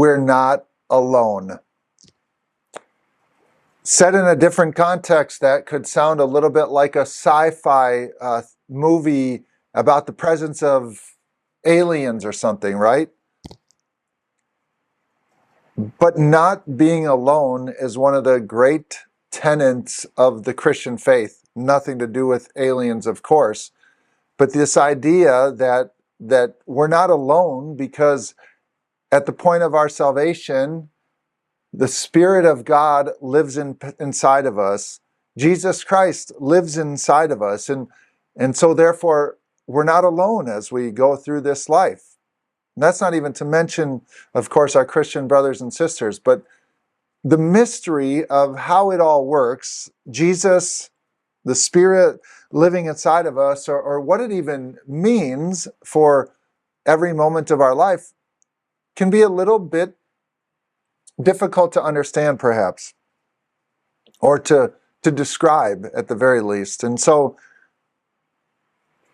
we're not alone. Set in a different context, that could sound a little bit like a sci-fi movie about the presence of aliens or something, right? But not being alone is one of the great tenets of the Christian faith. Nothing to do with aliens, of course, but this idea that we're not alone, because at the point of our salvation, the Spirit of God lives inside of us. Jesus Christ lives inside of us, and so therefore we're not alone as we go through this life. And that's not even to mention, of course, our Christian brothers and sisters, but the mystery of how it all works, Jesus, the Spirit living inside of us, or what it even means for every moment of our life, can be a little bit difficult to understand, perhaps, or to describe at the very least. And so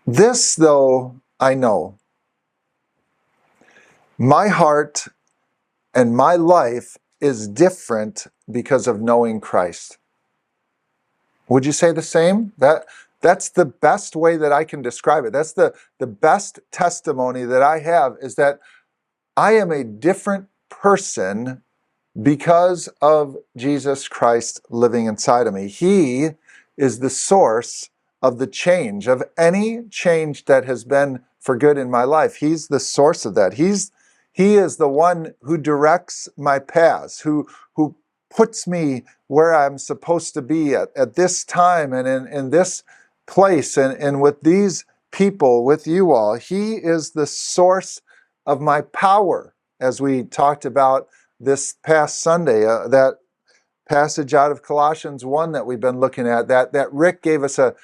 this, though, I know, my heart and my life is different because of knowing Christ. Would you say the same? That's the best way that I can describe it. That's the best testimony that I have, is that I am a different person because of Jesus Christ living inside of me. He is the source of the change, of any change that has been for good in my life. He's the source of that. He is the one who directs my paths, who puts me where I'm supposed to be at this time and in this place and with these people, with you all. He is the source of my power, as we talked about this past Sunday, that passage out of Colossians 1 that we've been looking at, that Rick gave us a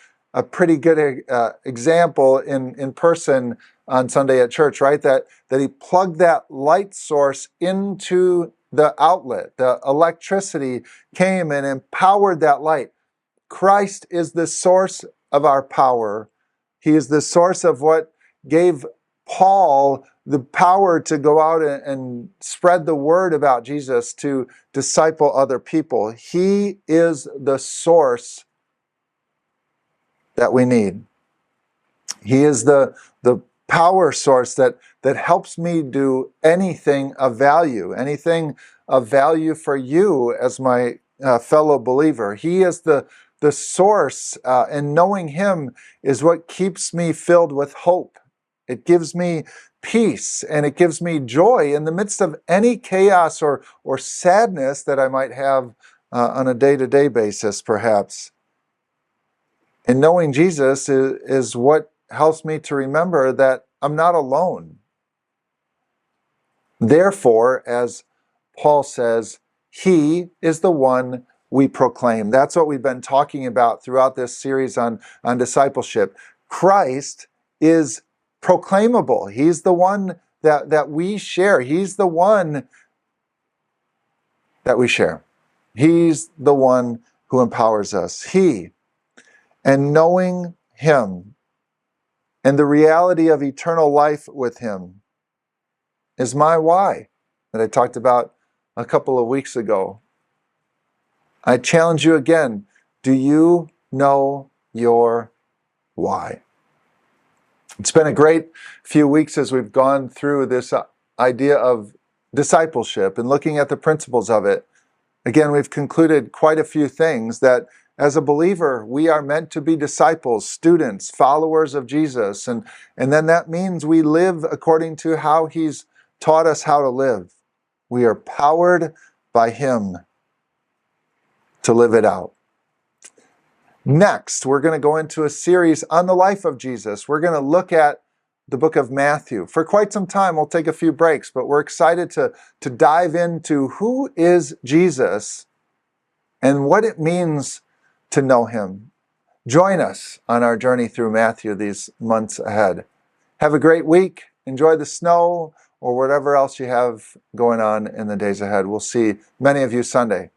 pretty good example in person on Sunday at church, right? That he plugged that light source into the outlet. The electricity came and empowered that light. Christ is the source of our power. He is the source of what gave Paul the power to go out and spread the word about Jesus, to disciple other people. He is the source that we need. He is the power source that helps me do anything of value for you as my fellow believer. He is the source, and knowing Him is what keeps me filled with hope. It gives me peace and it gives me joy in the midst of any chaos or sadness that I might have on a day-to-day basis, perhaps. And knowing Jesus is what helps me to remember that I'm not alone. Therefore, as Paul says, He is the one we proclaim. That's what we've been talking about throughout this series on discipleship. Christ is proclaimable. He's the one that we share. He's the one that we share. He's the one who empowers us. He, and knowing Him and the reality of eternal life with Him, is my why that I talked about a couple of weeks ago. I challenge you again. Do you know your why? It's been a great few weeks as we've gone through this idea of discipleship and looking at the principles of it. Again, we've concluded quite a few things, that as a believer, we are meant to be disciples, students, followers of Jesus. And then that means we live according to how He's taught us how to live. We are powered by Him to live it out. Next, we're going to go into a series on the life of Jesus. We're going to look at the book of Matthew. For quite some time, we'll take a few breaks, but we're excited to dive into who is Jesus and what it means to know Him. Join us on our journey through Matthew these months ahead. Have a great week. Enjoy the snow or whatever else you have going on in the days ahead. We'll see many of you Sunday.